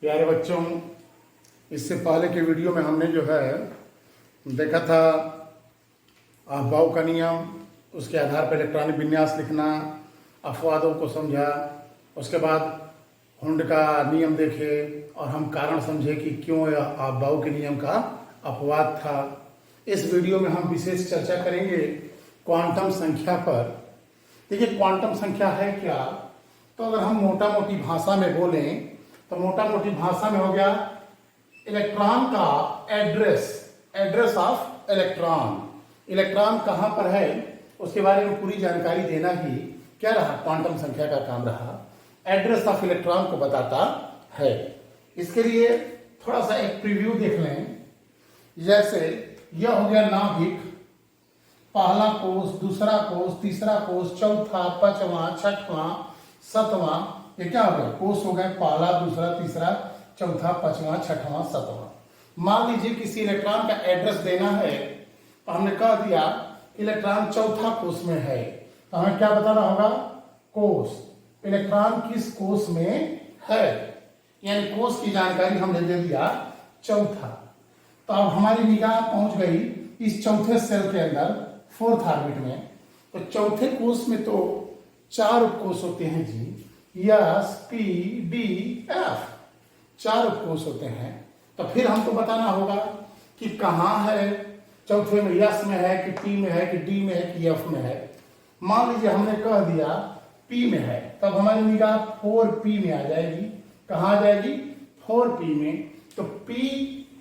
प्यारे बच्चों, इससे पहले के वीडियो में हमने जो है देखा था अफवाहों का नियम, उसके आधार पर इलेक्ट्रॉनिक विन्यास लिखना, अपवादों को समझा। उसके बाद हुंड का नियम देखे और हम कारण समझे कि क्यों यह अफवाहों के नियम का अपवाद था। इस वीडियो में हम विशेष चर्चा करेंगे क्वांटम संख्या पर। देखिए, क्वांटम संख्या है क्या? तो अगर हम मोटा मोटी भाषा में बोलें तो मोटा मोटी भाषा में हो गया इलेक्ट्रॉन का एड्रेस ऑफ इलेक्ट्रॉन। इलेक्ट्रॉन कहाँ पर है उसके बारे में पूरी जानकारी देना ही क्या रहा, क्वांटम संख्या का काम रहा। एड्रेस ऑफ इलेक्ट्रॉन को बताता है। इसके लिए थोड़ा सा एक प्रीव्यू देख लें। जैसे यह हो गया नाभिक, पहला कोष, दूसरा कोष, तीसरा कोष, चौथा, पांचवा, छठवां, सातवां। ये क्या हो गया? कोष हो गए पहला, दूसरा, तीसरा, चौथा, पांचवा, छठवां, सातवां। मान लीजिए किसी इलेक्ट्रॉन का एड्रेस देना है तो हमने कह दिया इलेक्ट्रॉन चौथा कोष में है, तो हमें क्या बताना होगा? कोष। इलेक्ट्रॉन किस कोष में है, यानी कोष की जानकारी हमने दे दिया चौथा। तो अब हमारी निगाह पहुंच गई इस चौथे सेल के अंदर, फोर्थ ऑर्बिट में। तो चौथे कोष में तो 4 उपकोष होते हैं जी, यस, पी, डी, एफ। 4 उपकोष होते हैं। तो फिर हमको बताना होगा कि कहाँ है, चौथे में यस में है कि पी में है कि डी में है कि एफ में है। मान लीजिए हमने कह दिया पी में है, तब हमारी निगाह 4p में आ जाएगी। कहाँ आ जाएगी? 4p में। तो p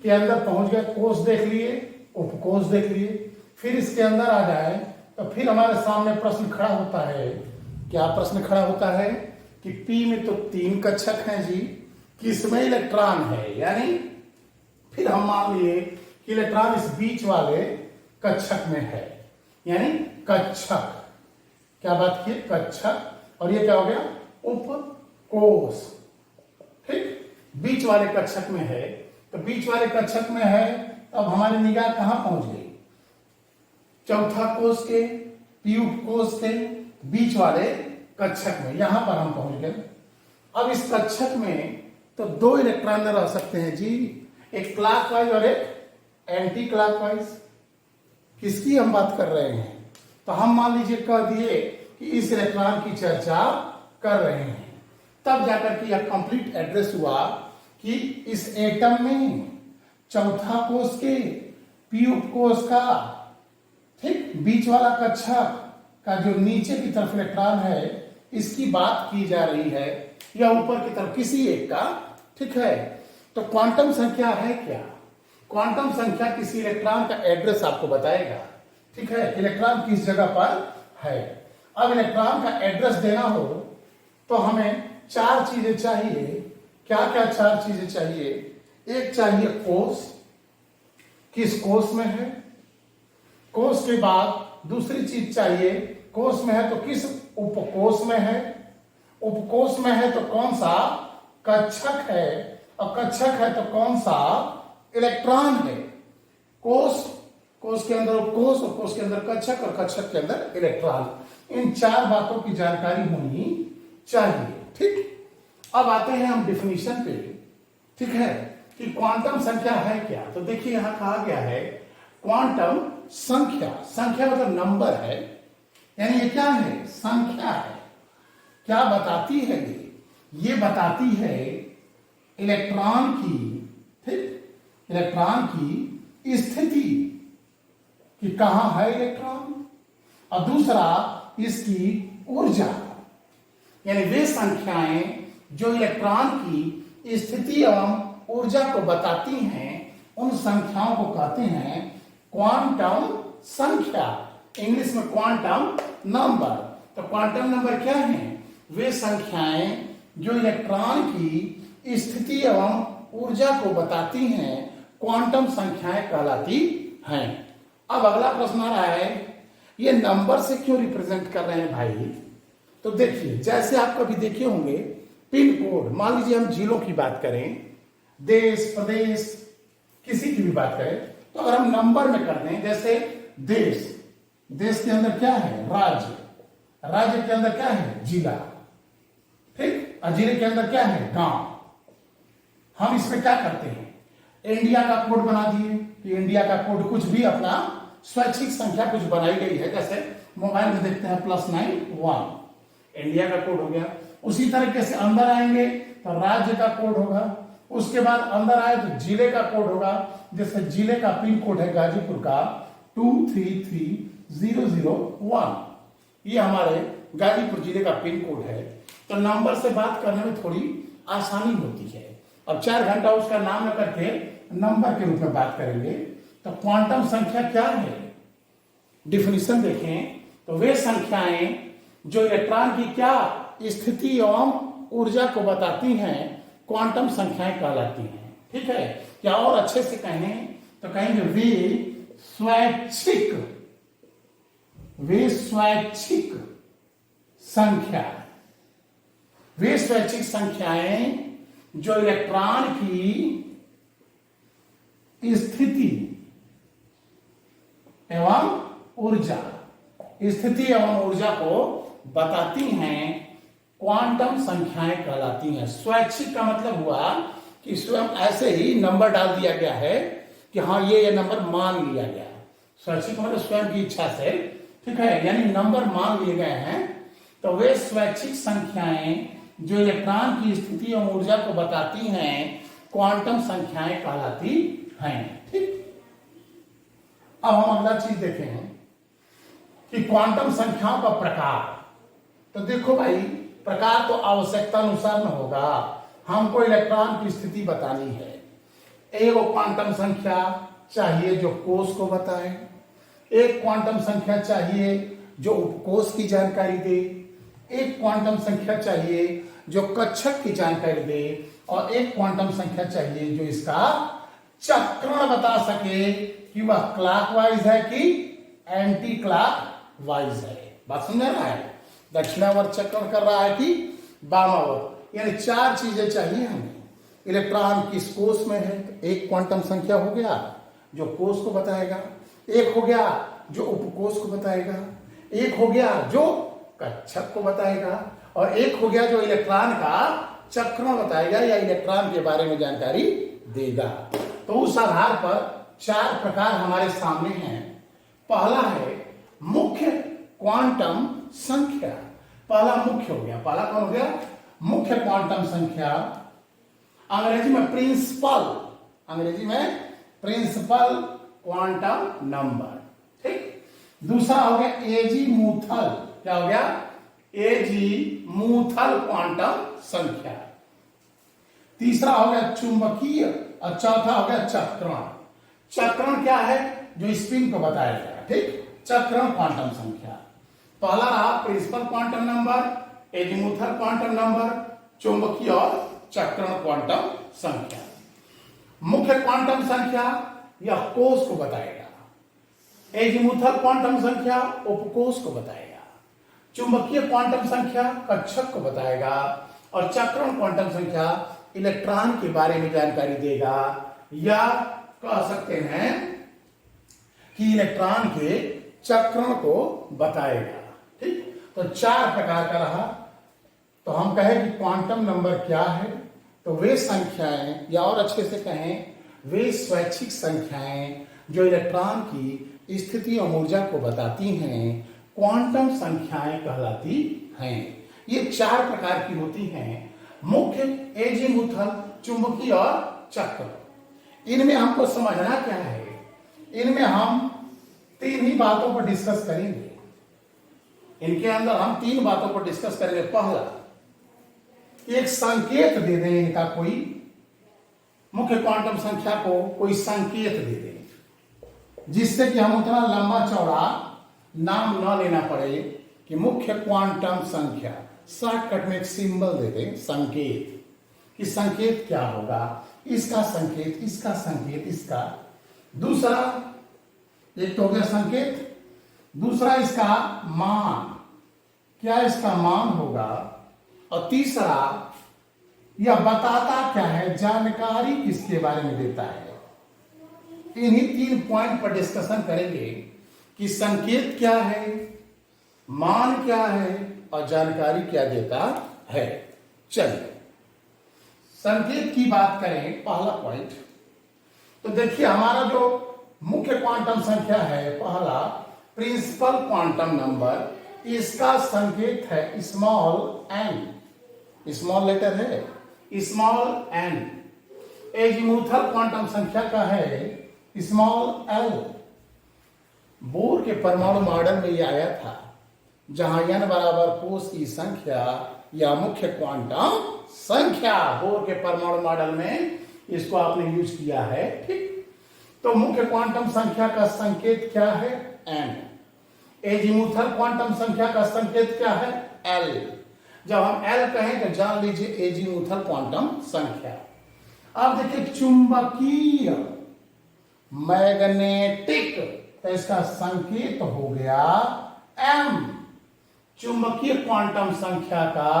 के अंदर पहुंच गए, कोष देख लिए, उपकोष देख लिए। फिर इसके अंदर आ जाए तो फिर हमारे सामने प्रश्न खड़ा होता है। क्या प्रश्न खड़ा होता है कि p में तो 3 कक्षक हैं जी, किसमें इलेक्ट्रॉन है? यानी फिर हम मान लिए कि इलेक्ट्रॉन इस बीच वाले कक्षक में है, यानी कक्षक। क्या बात की? कक्षक। और ये क्या हो गया? उपकोष। ठीक, बीच वाले कक्षक में है। तो बीच वाले कक्षक में है, अब हमारी निगाह कहां पहुंच गई? चौथा कोष के, पी उपकोष के बीच वाले कक्षक में, यहां पर हम पहुंच गए। अब इस कक्षक में तो 2 इलेक्ट्रॉन रह सकते हैं जी, एक क्लॉकवाइज और एक एंटी क्लॉकवाइज। किसकी हम बात कर रहे हैं? तो हम मान लीजिए कह दिए कि इस इलेक्ट्रॉन की चर्चा कर रहे हैं, तब जाकर के यह कंप्लीट एड्रेस हुआ कि इस एटम में चौथा कोष के, पी उपकोष का, ठीक, बीच वाला कक्षक का जो नीचे की तरफ इलेक्ट्रॉन है, इसकी बात की जा रही है, या ऊपर की तरफ किसी एक का। ठीक है, तो क्वांटम संख्या है क्या? क्वांटम संख्या किसी इलेक्ट्रॉन का एड्रेस आपको बताएगा। ठीक है, इलेक्ट्रॉन किस जगह पर है। अब इलेक्ट्रॉन का एड्रेस देना हो तो हमें 4 चीजें चाहिए। क्या क्या 4 चीजें चाहिए? एक चाहिए कोष, किस कोष में है। कोष के बाद दूसरी चीज चाहिए, कोष में है तो किस उपकोष में है। उपकोष में है तो कौन सा कक्षक है, और कक्षक है तो कौन सा इलेक्ट्रॉन है। कोष के अंदर उपकोष, और कोष के अंदर कक्षक, और कक्षक के अंदर इलेक्ट्रॉन। इन 4 बातों की जानकारी होनी चाहिए। ठीक, अब आते हैं हम डिफिनीशन पे। ठीक है, कि क्वांटम संख्या है क्या? तो देखिए यहां कहा गया है क्वांटम संख्या। संख्या मतलब नंबर है, यानी ये क्या है? संख्या है। क्या बताती है ये बताती है इलेक्ट्रॉन की, ठीक, इलेक्ट्रॉन की स्थिति कि कहां है इलेक्ट्रॉन, और दूसरा इसकी ऊर्जा। यानी वे संख्याएं जो इलेक्ट्रॉन की स्थिति एवं ऊर्जा को बताती हैं, उन संख्याओं को कहते हैं क्वांटम संख्या। इंग्लिश में क्वांटम नंबर। तो क्वांटम नंबर क्या है? वे संख्याएं जो इलेक्ट्रॉन की स्थिति एवं ऊर्जा को बताती हैं, क्वांटम संख्याएं कहलाती हैं। अब अगला प्रश्न आ रहा है, ये नंबर से क्यों रिप्रेजेंट कर रहे हैं भाई? तो देखिए, जैसे आप कभी देखे होंगे पिन कोड, मान लीजिए हम जिलों की बात करें, देश, प्रदेश, किसी की भी बात करें, तो अगर हम नंबर में कर दें, जैसे देश के अंदर क्या है? राज्य। राज्य के अंदर क्या है? जिला। ठीक, और जिले के अंदर क्या है? गांव। हम इसमें क्या करते हैं, इंडिया का कोड बना दिए कि इंडिया का कोड कुछ भी अपना स्वैच्छिक संख्या कुछ बनाई गई है, जैसे मोबाइल में देखते हैं +91 इंडिया का कोड हो गया। उसी तरीके से अंदर आएंगे तो राज्य का कोड होगा, उसके बाद अंदर आए तो जिले का कोड होगा, जैसे जिले का पिन कोड है गाजीपुर का 233001, ये हमारे गाजीपुर जिले का पिन कोड है। तो नंबर से बात करने में थोड़ी आसानी होती है। अब 4 घंटा उसका नाम न करके नंबर के रूप में बात करेंगे। तो क्वांटम संख्या क्या है, डिफिनीशन देखें तो वे संख्याएं जो इलेक्ट्रॉन की क्या स्थिति एवं ऊर्जा को बताती हैं क्वांटम संख्याएं कहलाती हैं। ठीक है, क्या और अच्छे से कहें तो कहेंगे वे स्वैच्छिक संख्या, वे स्वैच्छिक संख्याएं जो इलेक्ट्रॉन की स्थिति एवं ऊर्जा को बताती हैं क्वांटम संख्याएं कहलाती हैं। स्वैच्छिक का मतलब हुआ कि स्वयं ऐसे ही नंबर डाल दिया गया है कि हाँ ये नंबर मान लिया गया। स्वैच्छिक मतलब स्वयं की इच्छा से, ठीक है, यानी नंबर मान लिए गए हैं। तो वे स्वैच्छिक संख्याएं जो इलेक्ट्रॉन की स्थिति और ऊर्जा को बताती हैं क्वांटम संख्याएं कहलाती हैं। ठीक, अब हम अगला चीज देखें कि क्वांटम संख्याओं का प्रकार। तो देखो भाई, प्रकार तो आवश्यकता अनुसार न होगा, हमको इलेक्ट्रॉन की स्थिति बतानी है। एक क्वांटम संख्या चाहिए जो कोष को बताए, एक क्वांटम संख्या चाहिए जो उपकोष की जानकारी दे, एक क्वांटम संख्या चाहिए जो कक्षक की जानकारी दे, और एक क्वांटम संख्या चाहिए जो इसका चक्रण बता सके कि वह क्लॉकवाइज है कि एंटी क्लॉकवाइज है। बात समझ रहा है, दक्षिणावर्त चक्रण कर रहा है कि वामावर्त, यानी 4 चीजें चाहिए हमें। इलेक्ट्रॉन किस कोष में है, तो एक क्वांटम संख्या हो गया जो कोष को बताएगा, एक हो गया जो उपकोष को बताएगा, एक हो गया जो कक्षक को बताएगा, और एक हो गया जो इलेक्ट्रॉन का चक्रण बताएगा या इलेक्ट्रॉन के बारे में जानकारी देगा। तो उस आधार पर 4 प्रकार हमारे सामने हैं। पहला है मुख्य क्वांटम संख्या। पहला मुख्य हो गया, पहला कौन हो गया, मुख्य क्वांटम संख्या, अंग्रेजी में प्रिंसिपल क्वांटम नंबर। ठीक, दूसरा हो गया एजीमूथल, क्या हो गया, एजीमूथल क्वांटम संख्या। तीसरा हो गया चुंबकीय, और चौथा हो गया चक्रण। चक्रण क्या है, जो स्पिन को बताएगा। ठीक, चक्रण क्वांटम संख्या। पहला रहा principal quantum number, azimuthal quantum number, चुंबकीय और चक्रण क्वांटम संख्या। मुख्य क्वांटम संख्या यह कोष को बताएगा, एजीमूथल क्वांटम संख्या उपकोष को बताएगा, चुंबकीय क्वांटम संख्या कक्षक को बताएगा, और चक्रण क्वांटम संख्या इलेक्ट्रॉन के बारे में जानकारी देगा, या कह सकते हैं कि इलेक्ट्रॉन के चक्रण को बताएगा। ठीक, तो 4 प्रकार का रहा। तो हम कहें कि क्वांटम नंबर क्या है, तो वे संख्याएं, या और अच्छे से कहें वे स्वैच्छिक संख्याएं जो इलेक्ट्रॉन की स्थिति और ऊर्जा को बताती हैं क्वांटम संख्याएं कहलाती हैं। ये 4 प्रकार की होती हैं, मुख्य, एजीमूथल, चुंबकीय और चक्र। इनमें हमको समझना क्या है, इनमें हम 3 ही बातों पर डिस्कस करेंगे। इनके अंदर हम 3 बातों पर डिस्कस करेंगे। पहला, एक संकेत दे दें इनका, कोई मुख्य क्वांटम संख्या को कोई संकेत दे दें जिससे कि हम उतना लंबा चौड़ा नाम न लेना पड़े कि मुख्य क्वांटम संख्या, शॉर्टकट में एक सिंबल दे दें, संकेत, कि संकेत क्या होगा, इसका संकेत, इसका संकेत, इसका। दूसरा, एक तो हो गया संकेत, दूसरा इसका मान, क्या इसका मान होगा, और तीसरा यह बताता क्या है, जानकारी किसके बारे में देता है। इन्हीं 3 पॉइंट पर डिस्कशन करेंगे कि संकेत क्या है, मान क्या है, और जानकारी क्या देता है। चलिए संकेत की बात करें, पहला पॉइंट, तो देखिए हमारा जो मुख्य क्वांटम संख्या है, पहला प्रिंसिपल क्वांटम नंबर, इसका संकेत है स्मॉल एन, स्मॉल लेटर है स्मॉल एन। एजीमुथल क्वांटम संख्या का है स्मॉल एल। बोर के परमाणु मॉडल में ये आया था, जहां n बराबर कोष की संख्या या मुख्य क्वांटम संख्या, बोर के परमाणु मॉडल में इसको आपने यूज किया है, ठीक। तो मुख्य क्वांटम संख्या का संकेत क्या है, n। एजीमुथल क्वांटम संख्या का संकेत क्या है, l। जब हम l कहें तो जान लीजिए एजीमुथल क्वांटम संख्या। अब देखिए चुंबकीय, मैग्नेटिक, तो इसका संकेत हो गया m। चुंबकीय क्वांटम संख्या का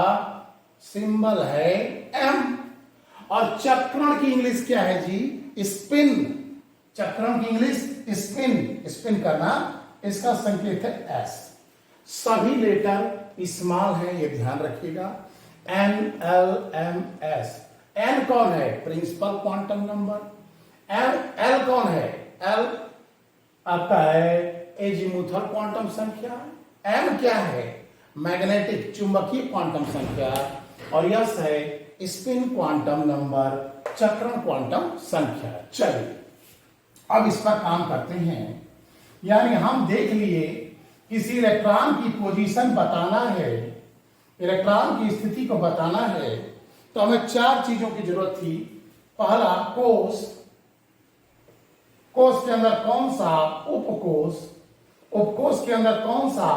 सिंबल है m। और चक्रण की इंग्लिश क्या है जी, स्पिन। चक्रण की इंग्लिश स्पिन, स्पिन करना, इसका संकेत है s। सभी लेटर स्मॉल है, ये ध्यान रखिएगा, n l m s। n कौन है, प्रिंसिपल क्वांटम नंबर। l कौन है, l आपका है एजीमुथल क्वांटम संख्या। m क्या है, मैग्नेटिक चुंबकीय क्वांटम संख्या। और यस है स्पिन क्वांटम नंबर, चक्रण क्वांटम संख्या। चलिए अब इस पर काम करते हैं। यानी हम देख लिए किसी इलेक्ट्रॉन की पोजीशन बताना है, इलेक्ट्रॉन की स्थिति को बताना है, तो हमें चार चीजों की जरूरत थी। पहला कोष, कोष के अंदर कौन सा उपकोष, उपकोष के अंदर कौन सा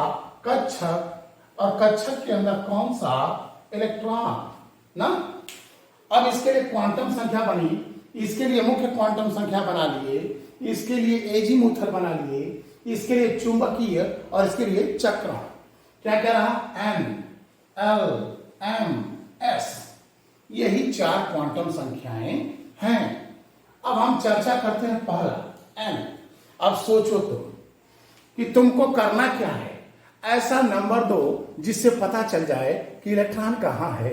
कक्षक, और कक्षक के अंदर कौन सा इलेक्ट्रॉन ना। अब इसके लिए क्वांटम संख्या बनी, इसके लिए मुख्य क्वांटम संख्या बना लिए, इसके लिए एजीमुथल बना लिए, इसके लिए चुंबकीय, और इसके लिए चक्रण। क्या कह रहा, n l m s, यही चार क्वांटम संख्याएं हैं। अब हम चर्चा करते हैं पहला n। अब सोचो तुम कि तुमको करना क्या है, ऐसा नंबर दो जिससे पता चल जाए कि इलेक्ट्रॉन कहां है।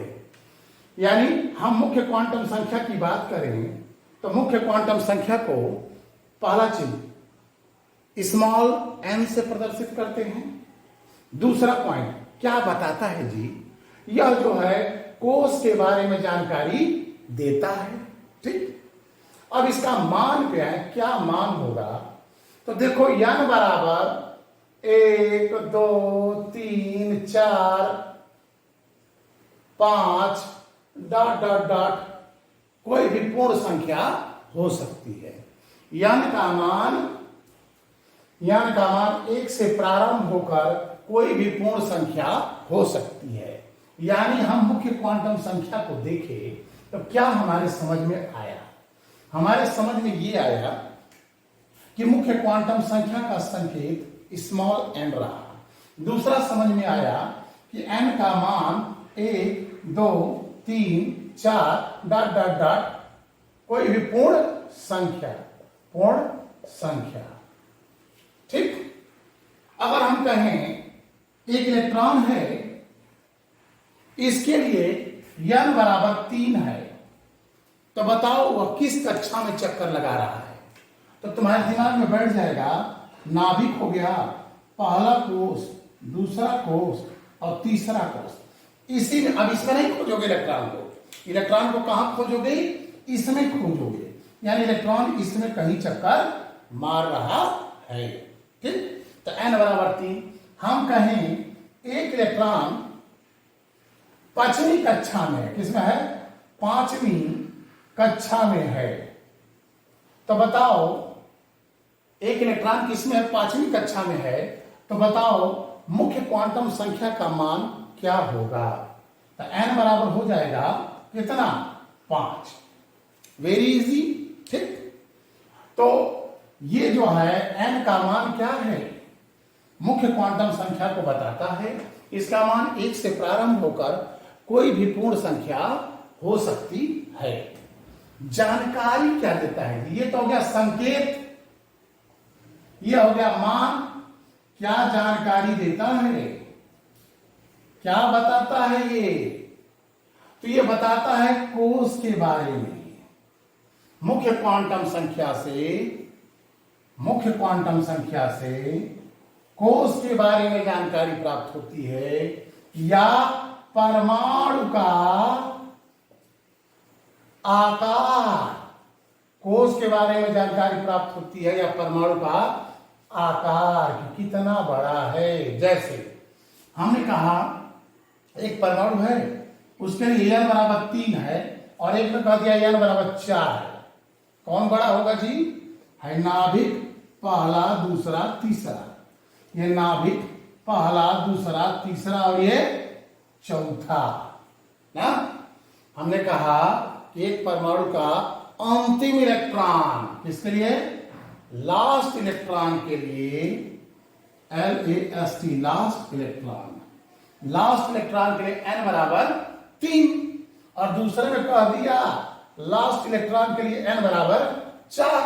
यानी हम मुख्य क्वांटम संख्या की बात करें तो मुख्य क्वांटम संख्या को पहला चिन्ह स्मॉल n से प्रदर्शित करते हैं। दूसरा पॉइंट क्या बताता है जी, यह जो है कोष के बारे में जानकारी देता है, ठीक। अब इसका मान क्या है, क्या मान होगा, तो देखो n बराबर 1 2 3 4 5 डॉट डॉट डॉट, कोई भी पूर्ण संख्या हो सकती है। n का मान 1 से प्रारंभ होकर कोई भी पूर्ण संख्या हो सकती है। यानी हम मुख्य क्वांटम संख्या को देखें तो क्या हमारे समझ में आया, हमारे समझ में ये आया कि मुख्य क्वांटम संख्या का संकेत स्मॉल n रहा। दूसरा समझ में आया कि n का मान 1 2 3 4 डॉट डॉट डॉट, कोई भी पूर्ण संख्या, पूर्ण संख्या, ठीक। अगर हम कहें एक इलेक्ट्रॉन है, इसके लिए n बराबर 3 है, तो बताओ वह किस कक्षा में चक्कर लगा रहा है। तो तुम्हारे दिमाग में बैठ जाएगा, नाभिक हो गया, पहला कोष, दूसरा कोष और तीसरा कोष। इसी में, अब इसमें नहीं खोजोगे इलेक्ट्रॉन को, इलेक्ट्रॉन को कहां खोजोगे, इसमें खोजोगे। यानी इलेक्ट्रॉन इसमें कहीं चक्कर मार रहा है, ठीक। तो n बराबर 3। हम कहें एक इलेक्ट्रॉन 5वीं कक्षा में, किसमें है, 5वीं कक्षा में है, तो बताओ एक इलेक्ट्रॉन किसमें है, 5वीं कक्षा में है, तो बताओ मुख्य क्वांटम संख्या का मान क्या होगा। तो n बराबर हो जाएगा कितना, 5। वेरी इजी, ठीक। तो ये जो है n का मान क्या है, मुख्य क्वांटम संख्या को बताता है। इसका मान 1 से प्रारंभ होकर कोई भी पूर्ण संख्या हो सकती है। जानकारी क्या देता है, ये तो हो गया संकेत, ये हो गया मान। क्या जानकारी देता है, क्या बताता है ये, तो ये बताता है कोष के बारे में। मुख्य क्वांटम संख्या से कोष के बारे में जानकारी प्राप्त होती है, या परमाणु का आकार, कोष के बारे में जानकारी प्राप्त होती है, या परमाणु का आकार कि कितना बड़ा है। जैसे हमने कहा एक परमाणु है, उसके लिए n बराबर 3 है, और एक ने कह दिया n बराबर 4 है। कौन बड़ा होगा जी? है नाभिक पहला, दूसरा, तीसरा। ये नाभिक पहला, दूसरा, तीसरा और ये चौथा ना। हमने कहा कि एक परमाणु का अंतिम इलेक्ट्रॉन, किसके लिए? लास्ट इलेक्ट्रॉन के लिए, LAST, लास्ट इलेक्ट्रॉन के लिए n बराबर 3, और दूसरे में कह दिया लास्ट इलेक्ट्रॉन के लिए n बराबर 4।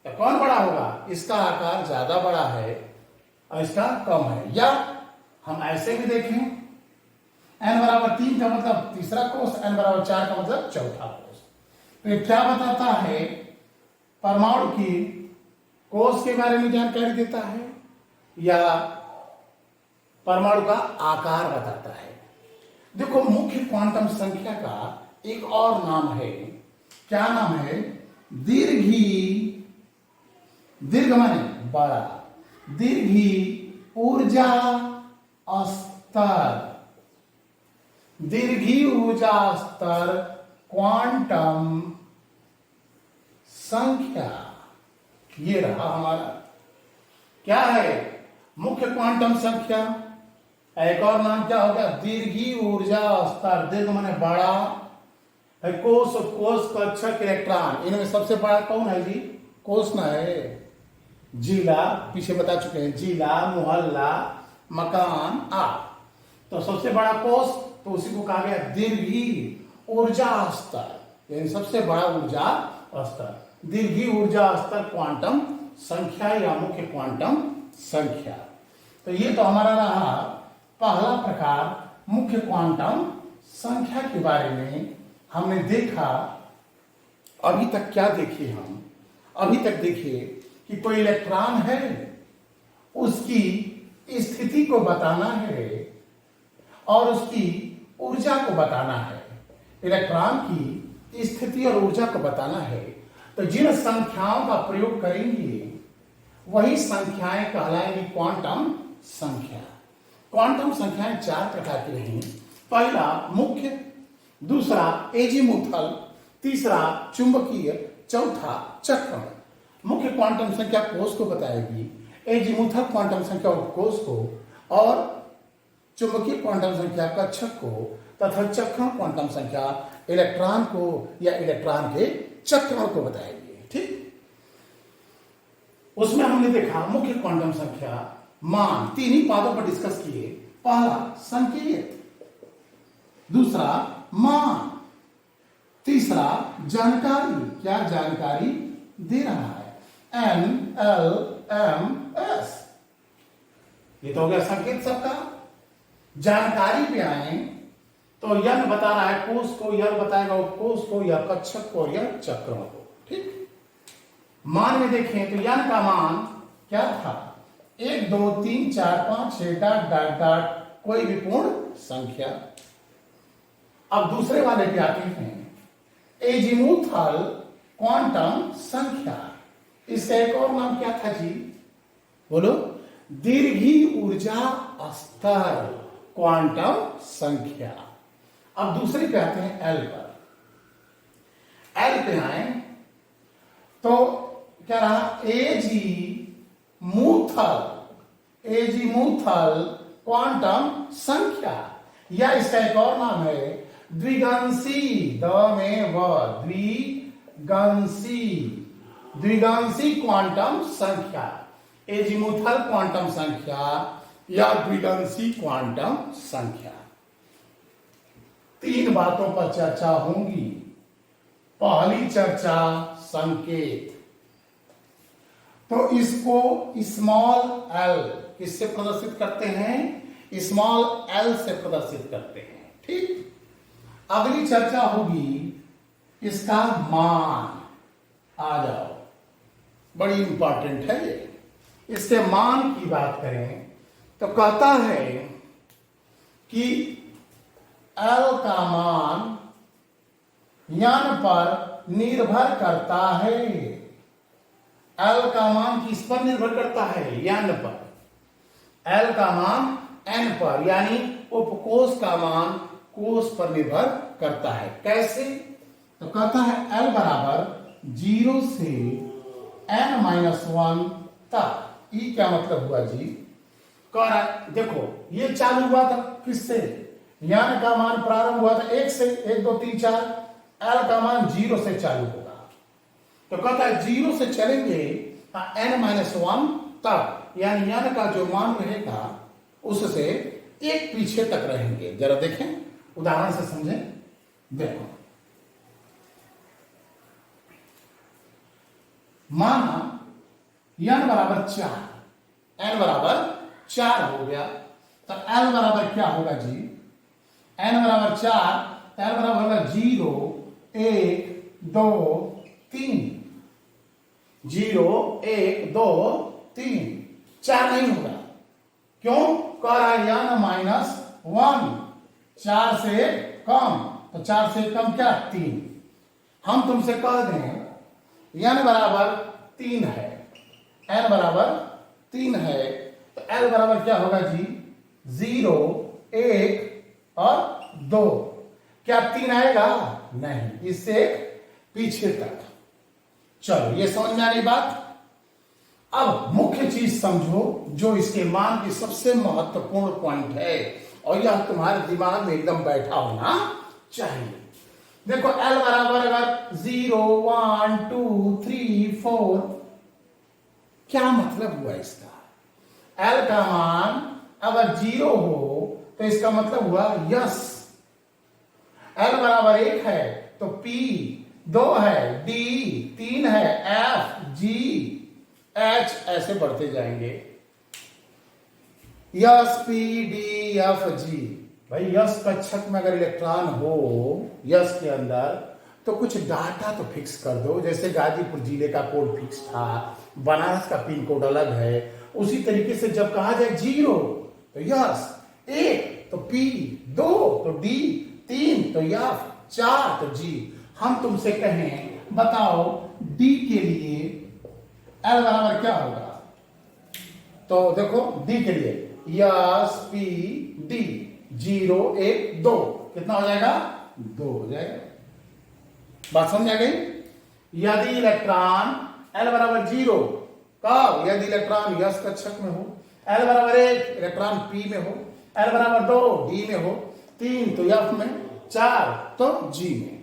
तो कौन बड़ा होगा? इसका आकार ज्यादा बड़ा है और इसका कम है। या हम ऐसे भी देखें, n बराबर 3 का मतलब तीसरा कोष, n बराबर 4 का मतलब चौथा कोष। तो ये क्या बताता है? परमाणु की कोष के बारे में जानकारी देता है, या परमाणु का आकार बताता है। देखो, मुख्य क्वांटम संख्या का एक और नाम है। क्या नाम है? दीर्घ माने बड़ा, दीर्घी ऊर्जा स्तर, दीर्घी ऊर्जा स्तर क्वांटम संख्या। ये रहा हमारा, क्या है? मुख्य क्वांटम संख्या। एक और नाम क्या हो गया? दीर्घी ऊर्जा स्तर। दीर्घ माने बड़ा, कोष, कक्षक, इलेक्ट्रॉन। इनमें सबसे बड़ा कौन है जी? कोष ना है। जिला पीछे बता चुके हैं, जिला, मोहल्ला, मकान, तो सबसे बड़ा कोष, तो उसी को कहा गया दीर्घी ऊर्जा स्तर, यानी सबसे बड़ा ऊर्जा स्तर। दीर्घी ऊर्जा स्तर क्वांटम संख्या या मुख्य क्वांटम संख्या। तो ये तो हमारा रहा पहला प्रकार, मुख्य क्वांटम संख्या के बारे में हमने देखा। अभी तक क्या देखे हम? अभी तक देखे कि कोई इलेक्ट्रॉन है, उसकी स्थिति को बताना है और उसकी ऊर्जा को बताना है। इलेक्ट्रॉन की स्थिति और ऊर्जा को बताना है, तो जिन संख्याओं का प्रयोग करेंगे वही संख्याएं कहलाएंगी क्वांटम संख्या। क्वांटम संख्याएं 4 प्रकार की रही। पहला मुख्य, दूसरा एजीमुथल, तीसरा चुंबकीय, चौथा चक्रण। मुख्य क्वांटम संख्या कोष को बताएगी, एजीमुथल क्वांटम संख्या उपकोष को, और चुंबकीय क्वांटम संख्या कक्षक को, तथा चक्रण क्वांटम संख्या इलेक्ट्रॉन को या इलेक्ट्रॉन के चक्रण को बताएगी। ठीक, उसमें हमने देखा मुख्य क्वांटम संख्या मान 3 ही पादों पर डिस्कस किए। पहला संकेत, दूसरा मान, तीसरा जानकारी, क्या जानकारी दे रहा है, NLMS। ये तो हो गया संकेत सबका। जानकारी पे आए तो यह बता रहा है कोष को, यह बताएगा उपकोष को, या कक्षक को, या चक्रण को। ठीक, मान में देखें तो यन का मान क्या था? 1 2 3 4 5 6 डॉट डॉट डॉट, कोई भी पूर्ण संख्या। अब दूसरे वाले पे आते हैं, एजीमुथल क्वांटम संख्या। इसका एक और नाम क्या था जी? बोलो। दीर्घी ऊर्जा स्तर क्वांटम संख्या। अब दूसरे पे आते हैं एल पर। एल पे आए तो क्या रहा? एजीमुथल क्वांटम संख्या, या इसका एक और नाम है द्विगांशी, द में व, द्विगांशी क्वांटम संख्या। एजीमुथल क्वांटम संख्या या द्विगांशी क्वांटम संख्या। 3 बातों पर चर्चा होगी। पहली चर्चा संकेत, तो इसको स्मॉल एल किससे प्रदर्शित करते हैं? स्मॉल एल से प्रदर्शित करते हैं। ठीक, अगली चर्चा होगी इसका मान। आ जाओ, बड़ी इंपॉर्टेंट है ये। इसके मान की बात करें तो कहता है कि L का मान n पर निर्भर करता है। L का मान किस पर निर्भर करता है? n पर। L का मान n पर, यानी उपकोष का मान कोष पर निर्भर करता है। कैसे? तो कहता है L बराबर 0 से n-1 तक। ई क्या मतलब हुआ जी? कह रहा है देखो, ये चालू हुआ था किससे? n का मान प्रारंभ हुआ था 1 से, 1 2 3 4। L का मान 0 से चालू होगा। तो कहता है 0 से चलेंगे n-1 तक, यानी n का जो मान रहेगा उससे एक पीछे तक रहेंगे। जरा देखें, उदाहरण से समझें। देखो, माना n बराबर 4, n बराबर 4 हो गया, तो L बराबर क्या होगा जी? n बराबर 4, तो L बराबर होगा 0 1 2 3। 0 1 2 3, 4 नहीं होगा। क्यों? कह रहा है n-1, 4 से कम, तो 4 से कम क्या? 3। हम तुमसे कह दें n बराबर 3 है, n बराबर 3 है, तो L बराबर क्या होगा जी? 0 1 और 2। क्या 3 आएगा? नहीं, इससे एक पीछे तक। चलो, ये समझ में आ गई बात। अब मुख्य चीज समझो, जो इसके मान की सबसे महत्वपूर्ण पॉइंट है, और यह तुम्हारे दिमाग में एकदम बैठा होना चाहिए। देखो, L बराबर अगर 0 1 2 3 4, क्या मतलब हुआ इसका? L का मान अगर 0 हो तो इसका मतलब हुआ यस। L बराबर 1 है तो P 2 है, D 3 है, F G H ऐसे बढ़ते जाएंगे। Yes P D F G। भाई यस कक्षक में अगर इलेक्ट्रॉन हो यस के अंदर, तो कुछ डाटा तो फिक्स कर दो। जैसे गाजीपुर जिले का कोड फिक्स था, बनारस का पिन कोड अलग है, उसी तरीके से जब कहा जाए 0 तो यस, 1 तो P, 2 तो D, 3 तो F, 4 तो G। हम तुमसे कहें बताओ D के लिए L बराबर क्या होगा? तो देखो D के लिए यस P D 0 1 2, कितना हो जाएगा? 2 हो जाएगा। बात समझ आ गई? यदि इलेक्ट्रॉन L बराबर 0, कब? यदि इलेक्ट्रॉन यस कक्षक में हो। L बराबर 1, इलेक्ट्रॉन P में हो। L बराबर 2, D में हो। 3 तो F में, 4 तो G में।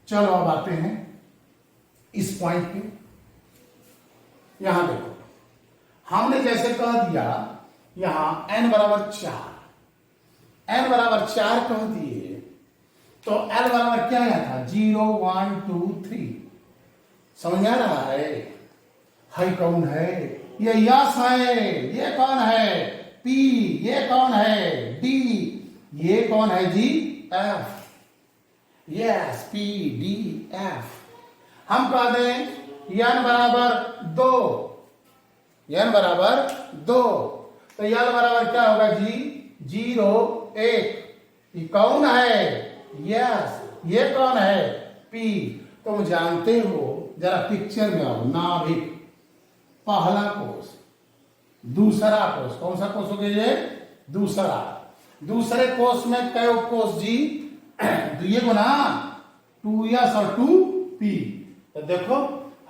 चलो अब आते हैं इस पॉइंट पे। यहां देखो, हमने जैसे कह दिया यहां n बराबर 4, n बराबर 4 कह दिए, तो L बराबर क्या आया था? 0 1 2 3। समझ में आ रहा है कौन है? ये यस है। ये कौन है? P। ये कौन है? D। ये कौन है जी? F। Yes P D F। हम कह दें n बराबर 2, n बराबर 2, तो n बराबर क्या होगा जी? 0 1। ये कौन है? यस। ये कौन है? P। तुम जानते हो, जरा पिक्चर में आओ। नाभिक पहला कोष, दूसरा कोष। कौन सा कोष हो गया ये? दूसरा। दूसरे कोष में कई कोष जी? ये को ना 2s और 2p। तो देखो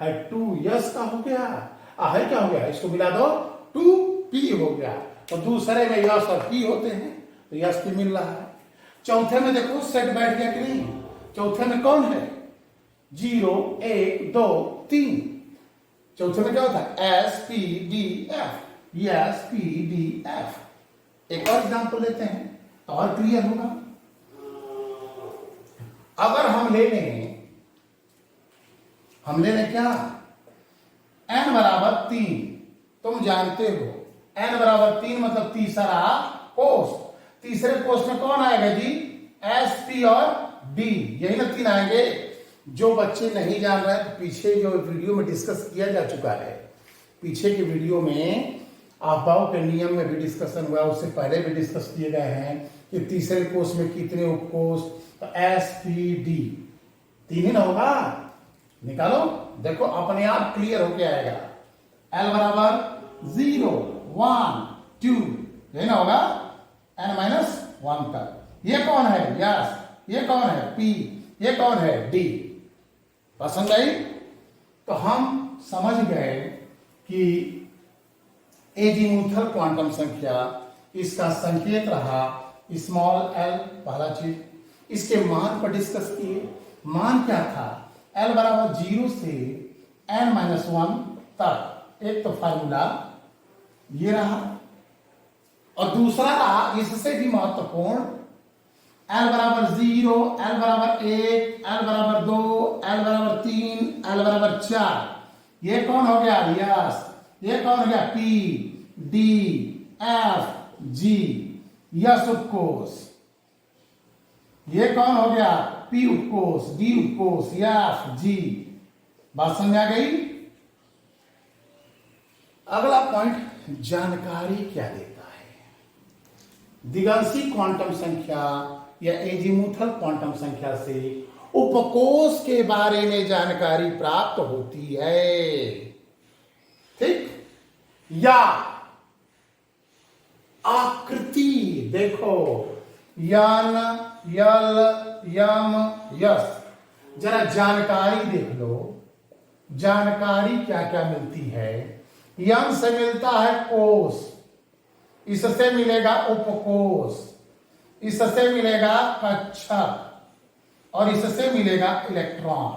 है 2s का हो गया, है क्या हो गया? इसको मिला दो 2p हो गया। तो दूसरे में यस और p होते हैं, तो यस p मिल रहा है। चौथे में देखो सेट बैठ गया कि नहीं? चौथे में कौन है? 0 1 2 3। चौथे में क्या होता है? S P D F। Yes P D F। एक और एग्जांपल लेते हैं तो और क्लियर होगा। अगर हम ले लें क्या? n बराबर 3। तुम जानते हो n बराबर 3 मतलब तीसरा कोष। तीसरे कोष में कौन आएगा जी? S P और डी, यही ना 3 आएंगे। जो बच्चे नहीं जान रहे पीछे जो वीडियो में डिस्कस किया जा चुका है, पीछे के वीडियो में अफवाहों के नियम में भी डिस्कशन हुआ, उससे पहले भी डिस्कस किए गए हैं कि तीसरे कोष में कितने उपकोष, तो एस पी डी 3 ही ना होगा। निकालो, देखो अपने आप क्लियर होके आएगा। एल बराबर 0 1 2, यही ना होगा n-1 तक। ये कौन है यस, ये कौन है पी, ये कौन है डी। पसंद आई? तो हम समझ गए कि एजीमुथल क्वांटम संख्या, इसका संकेत रहा स्मॉल एल, पहला चीज। इसके मान पर डिस्कस किए। मान क्या था? एल बराबर 0 से n-1 तक। एक तो फार्मूला ये रहा, और दूसरा रहा इससे भी महत्वपूर्ण, एल बराबर 0, एल बराबर 1, एल बराबर 2, एल बराबर 3, एल बराबर 4। ये कौन हो गया यस, ये कौन हो गया P D F G, S उपकोष। ये कौन हो गया पी उपकोष, डी उपकोष, एफ जी। बात समझ आ गई? अगला पॉइंट, जानकारी क्या देता है? दिगंशी क्वांटम संख्या या एजीमुथल क्वांटम संख्या से उपकोष के बारे में जानकारी प्राप्त होती है, ठीक? या आकृति, देखो यन यल यम यस, जरा जानकारी देख लो। जानकारी क्या क्या मिलती है? यन से मिलता है कोष, इससे मिलेगा उपकोष, इससे मिलेगा कक्षक, और इससे मिलेगा इलेक्ट्रॉन।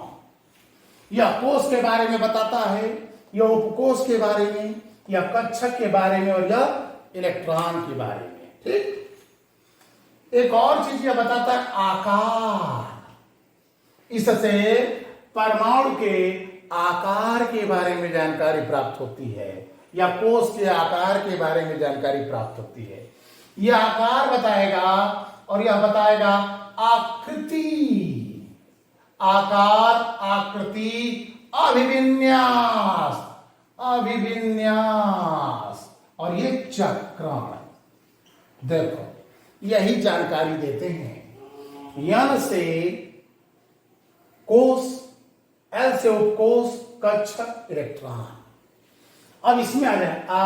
यह कोष के बारे में बताता है, यह उपकोष के बारे में, या कक्षक के बारे में, और यह इलेक्ट्रॉन के बारे में, ठीक? एक और चीज यह बताता है आकार। इससे परमाणु के आकार के बारे में जानकारी प्राप्त होती है, या कोष के आकार के बारे में जानकारी प्राप्त होती है। यह आकार बताएगा, और यह बताएगा आकृति, आकार, आकृति, अभिविन्यास, अभिविन्यास, और ये चक्रण। देखो यही जानकारी देते हैं। यन से कोष, एल से उपकोष, कक्षक, इलेक्ट्रॉन। अब इसमें आ जाए आ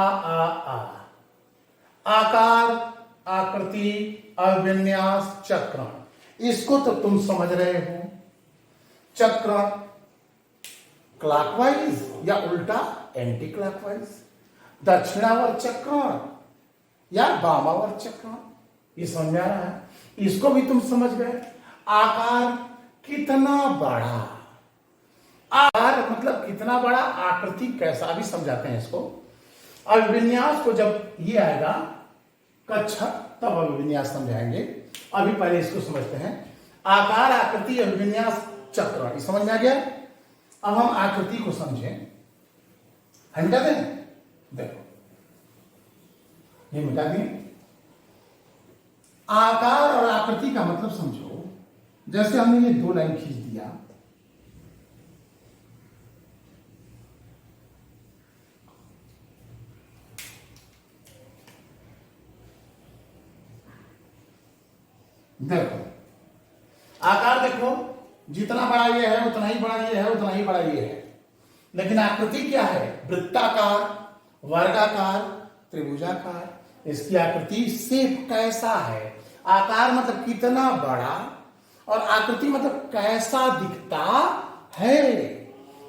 आकार, आकृति, अभिविन्यास, चक्रण। इसको तो तुम समझ रहे हो। चक्रण क्लॉकवाइज या उल्टा एंटी क्लॉकवाइज, दक्षिणावर्त चक्रण या वामावर्त चक्रण, ये समझ आ रहा है? इसको भी तुम समझ गए। आकार कितना बड़ा, आकार मतलब कितना बड़ा, आकृति कैसा, अभी समझाते हैं इसको। अभिविन्यास को जब ये आएगा कक्षक, तब अभिविन्यास समझाएंगे। अभी पहले इसको समझते हैं। आकार, आकृति, अभिविन्यास, चक्रण, ये समझ में आ गया। अब हम आकृति को समझें। मिटा दें, देखो ये मिटा दिए। आकार और आकृति का मतलब समझो। जैसे हमने ये 2 लाइन खींच दिया, देखो आकार, देखो जितना बड़ा ये है उतना ही बड़ा ये है, उतना ही बड़ा ये है। लेकिन आकृति क्या है? वृत्ताकार, वर्गाकार, त्रिभुजाकार। इसकी आकृति शेप कैसा है? आकार मतलब कितना बड़ा, और आकृति मतलब कैसा दिखता है।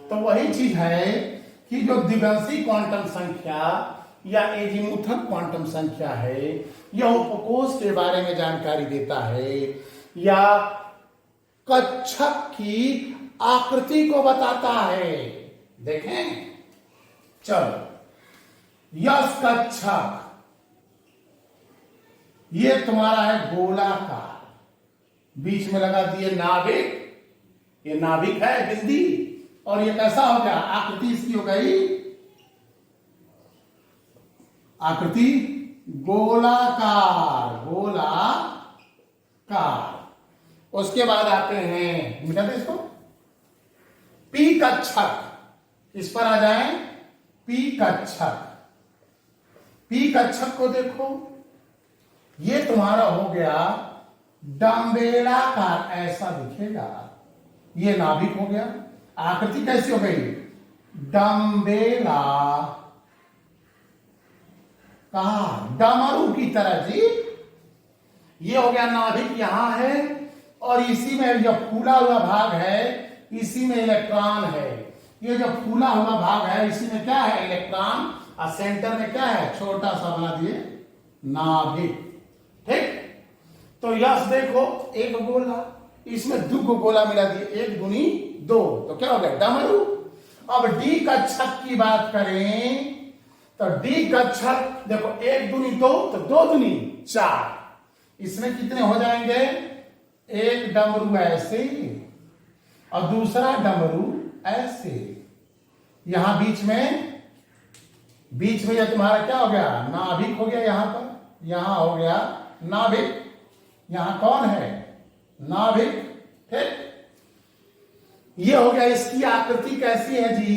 तो वही चीज है कि जो दिगंशी क्वांटम संख्या या एजीमुथल क्वांटम संख्या है, यह उपकोष के बारे में जानकारी देता है, या कक्षक की आकृति को बताता है। देखें, चलो यस कक्षक, ये तुम्हारा है गोलाकार, बीच में लगा दिए नाभिक, ये नाभिक है बिंदी, और ये कैसा हो गया? आकृति इसकी हो गई, आकृति गोलाकार, गोलाकार। उसके बाद आते हैं, मिटाते इसको, पी कक्षक। इस पर आ जाए, पी कक्षक। पी कक्षक को देखो, ये तुम्हारा हो गया डम्बेलाकार, ऐसा दिखेगा। ये नाभिक हो गया। आकृति कैसी हो गई? डम्बेला कहा, डमरू की तरह जी। ये हो गया नाभिक, यहां है, और इसी में जो फूला हुआ भाग है, इसी में इलेक्ट्रॉन है। ये जो फूला हुआ भाग है, इसी में क्या है? इलेक्ट्रॉन। और सेंटर में क्या है? छोटा सा बना दिए, नाभिक। ठीक। तो यस देखो, एक गोला, इसमें दो गोला मिला दिए, एक दूनी दो, तो क्या हो गया? डमरू। अब डी कक्षक की बात करें तो डी कक्षक देखो, एक दूनी दो, तो दो दूनी चार। इसमें कितने हो जाएंगे? एक डमरू ऐसे और दूसरा डमरू ऐसे। यहां बीच में यह तुम्हारा क्या हो गया? नाभिक हो गया। यहां पर, यहां हो गया नाभिक। यहां कौन है? नाभिक। ठीक। ये हो गया। इसकी आकृति कैसी है जी?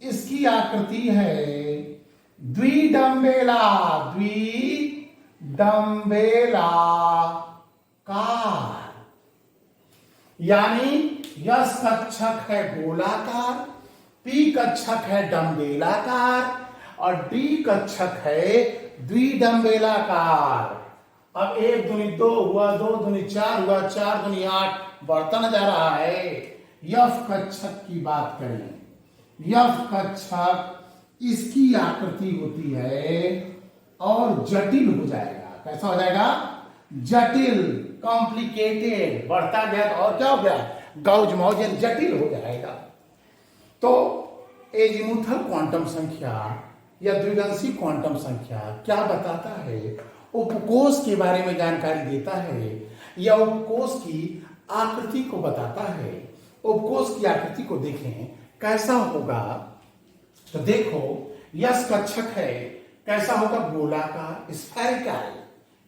इसकी आकृति है द्विडम्बेला, द्विडम्बेलाकार। यानी यस कक्षक है गोलाकार, पी कक्षक है डम्बेलाकार, और डी कक्षक है द्विडम्बेलाकार। अब एक दूनी दो हुआ, दो दूनी चार हुआ, चार दूनी आठ, बढ़ता न जा रहा है। यफ कक्षक की बात करें, यफ कक्षक, इसकी आकृति होती है और जटिल हो जाएगा। कैसा हो जाएगा? जटिल, कॉम्प्लिकेटेड। बढ़ता गया और क्या हो गया? गौज मौज, जटिल हो जाएगा। तो एजीमुथल क्वांटम संख्या या द्विगंशी क्वांटम संख्या क्या बताता है? उपकोष के बारे में जानकारी देता है, या उपकोष की आकृति को बताता है। उपकोष की आकृति को देखें कैसा होगा। तो देखो, यस कक्षक है, कैसा होगा? गोलाकार, स्फेरिकल।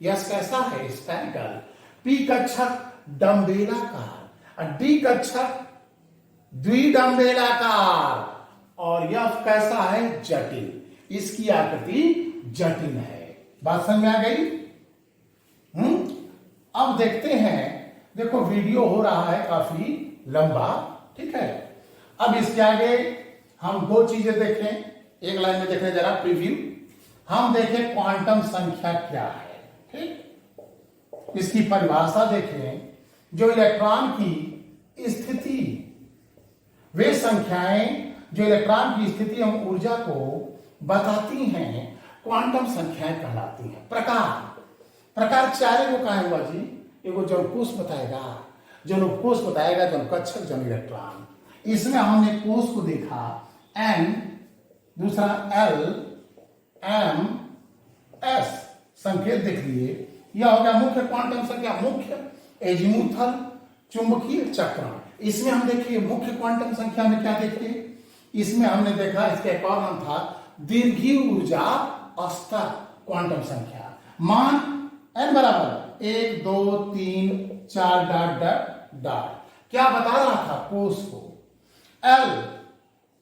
यस कैसा है? स्फेरिकल। पी कक्षक डम्बेलाकार, और डी कक्षक द्विडम्बेलाकार, और यफ कैसा है? जटिल। इसकी आकृति जटिल है। बात समझ में आ गई? अब देखते हैं, देखो वीडियो हो रहा है काफी लंबा, ठीक है। अब इसके आगे हम दो चीजें देखें, एक लाइन में देखें जरा प्रीव्यू। हम देखें क्वांटम संख्या क्या है, ठीक। इसकी परिभाषा देखें। जो इलेक्ट्रॉन की स्थिति, वे संख्याएं जो इलेक्ट्रॉन की स्थिति एवं ऊर्जा को बताती हैं, क्वांटम संख्याएं कहलाती हैं। प्रकार चार को कहा हुआ जी? एगो जन कोष बताएगा, जन कक्षक, जन इलेक्ट्रॉन। इसमें हमने कोष को देखा N, दूसरा L, M, S, संकेत देख लिए। यह हो गया मुख्य क्वांटम संख्या, मुख्य एजीमुथल चुंबकीय चक्रण। इसमें हम देखिए मुख्य क्वांटम संख्या में क्या देखे? इसमें हमने देखा, इसका एक और नाम था दीर्घी ऊर्जा स्तर क्वांटम संख्या। मान n बराबर 1 2 3 4 डॉट डॉट डॉट। क्या बता रहा था? कोष को। L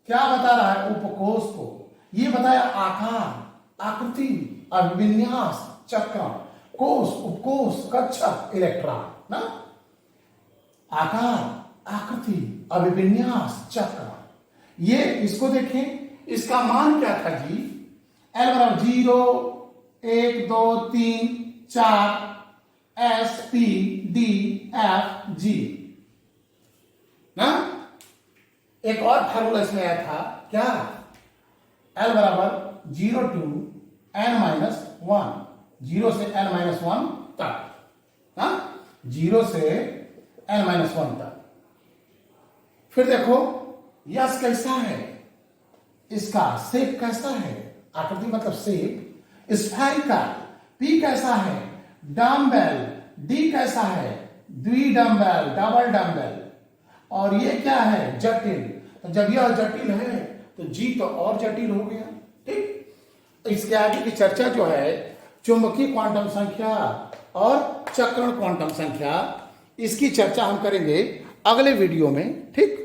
क्या बता रहा है? उपकोष को। ये बताया आकार, आकृति, अभिविन्यास, चक्रण। कोष, उपकोष, कक्षक, इलेक्ट्रॉन ना। आकार, आकृति, अभिविन्यास, चक्रण। ये इसको देखें, इसका मान क्या था जी? L बराबर 0 1 2 3 4 S P D F G ना। एक और फार्मूला इसमें आया था, क्या? L बराबर 0 to n-1, 0 से n-1 तक, हा? 0 से n-1 तक। फिर देखो यस कैसा है, इसका शेप कैसा है, आकृति मतलब शेप स्फेरिकल। पी कैसा है? डम्बेल। डी कैसा है? द्विडम्बेल, डबल डम्बेल। और ये क्या है? जटिल। तो जब यह जटिल है तो जी तो और जटिल हो गया, ठीक। इसके आगे की चर्चा जो है चुंबकीय क्वांटम संख्या और चक्रण क्वांटम संख्या, इसकी चर्चा हम करेंगे अगले वीडियो में, ठीक।